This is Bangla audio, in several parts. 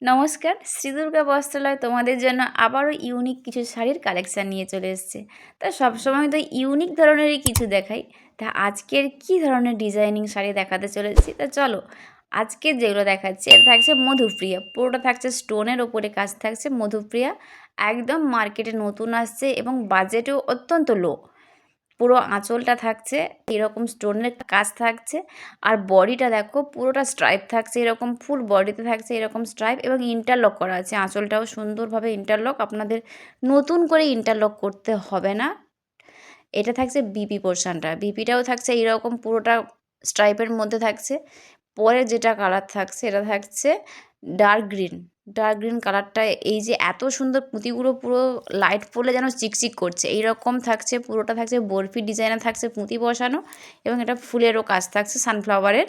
নমস্কার, শ্রী দুর্গা বস্ত্রালয় তোমাদের জন্য আবারও ইউনিক কিছু শাড়ির কালেকশান নিয়ে চলে এসেছে। তা সবসময় তো ইউনিক ধরনেরই কিছু দেখাই। তা আজকের কি ধরনের ডিজাইনিং শাড়ি দেখাতে চলেছি, তা চলো আজকের যেগুলো দেখাচ্ছি এটা থাকছে মধুপ্রিয়া, পুরোটা থাকছে স্টোনের ওপরে কাজ থাকছে। মধুপ্রিয়া একদম মার্কেটে নতুন আসছে এবং বাজেটও অত্যন্ত লো। পুরো আঁচলটা থাকছে এরকম স্টোনের কাজ থাকছে, আর বডিটা দেখো পুরোটা স্ট্রাইপ থাকছে, এরকম ফুল বডিতে থাকছে এরকম স্ট্রাইপ এবং ইন্টারলক করা আছে। আঁচলটাও সুন্দরভাবে ইন্টারলক, আপনাদের নতুন করে ইন্টারলক করতে হবে না। এটা থাকছে বিপি পোর্শনটা, বিপিটাও থাকছে এইরকম পুরোটা স্ট্রাইপের মধ্যে থাকছে। পরে যেটা কালার থাকছে এটা থাকছে ডার্ক গ্রিন। ডার্ক গ্রিন কালারটা এই যে এত সুন্দর পুঁতিগুলো পুরো লাইট পড়লে যেন চিকচিক করছে এইরকম থাকছে। পুরোটা থাকছে বরফি ডিজাইনে থাকছে পুঁতি বসানো এবং এটা ফুলেরও কাজ থাকছে সানফ্লাওয়ারের।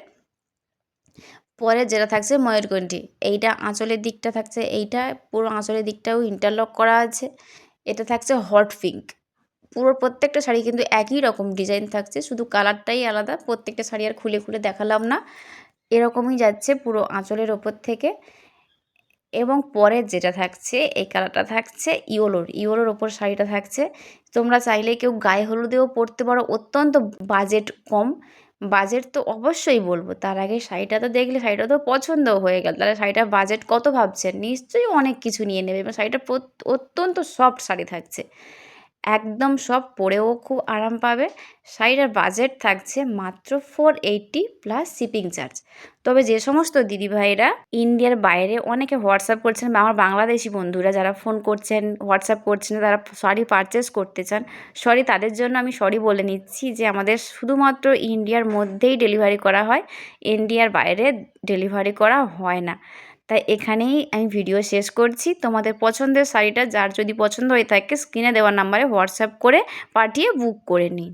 পরে যেটা থাকছে ময়ূরকণ্ঠী, এইটা আঁচলের দিকটা থাকছে, এইটা পুরো আঁচলের দিকটাও ইন্টারলক করা আছে। এটা থাকছে হট পিঙ্ক। পুরো প্রত্যেকটা শাড়ি কিন্তু একই রকম ডিজাইন থাকছে, শুধু কালারটাই আলাদা। প্রত্যেকটা শাড়ি আর খুলে খুলে দেখালাম না, এরকমই যাচ্ছে পুরো আঁচলের ওপর থেকে। এবং পরের যেটা থাকছে এই কালারটা থাকছে ইয়োলোর ওপর শাড়িটা থাকছে। তোমরা চাইলে কেউ গায়ে হলুদেও পরতে পারো, অত্যন্ত বাজেট কম। বাজেট তো অবশ্যই বলবো, তার আগে শাড়িটা তো দেখলে শাড়িটা তো পছন্দ হয়ে গেল, তাহলে শাড়িটার বাজেট কত ভাবছেন? নিশ্চয়ই অনেক কিছু নিয়ে নেবে। এবং শাড়িটা অত্যন্ত সফট শাড়ি থাকছে, একদম সব পরেও খুব আরাম পাবে। শাড়িটার বাজেট থাকছে মাত্র 480 প্লাস শিপিং চার্জ। তবে যে সমস্ত দিদিভাইরা ইন্ডিয়ার বাইরে অনেকে হোয়াটসঅ্যাপ করছেন বা আমার বাংলাদেশি বন্ধুরা যারা ফোন করছেন হোয়াটসঅ্যাপ করছেন, তারা শাড়ি পারচেস করতে চান, তাদের জন্য আমি সরি বলে নিচ্ছি যে আমাদের শুধুমাত্র ইন্ডিয়ার মধ্যেই ডেলিভারি করা হয়, ইন্ডিয়ার বাইরে ডেলিভারি করা হয় না। তাই এখানেই আমি ভিডিও শেষ করছি। তোমাদের পছন্দের শাড়িটা যার যদি পছন্দ হয়ে থাকে স্ক্রিনে দেওয়া নাম্বারে হোয়াটসঅ্যাপ করে পাঠিয়ে বুক করে নিই।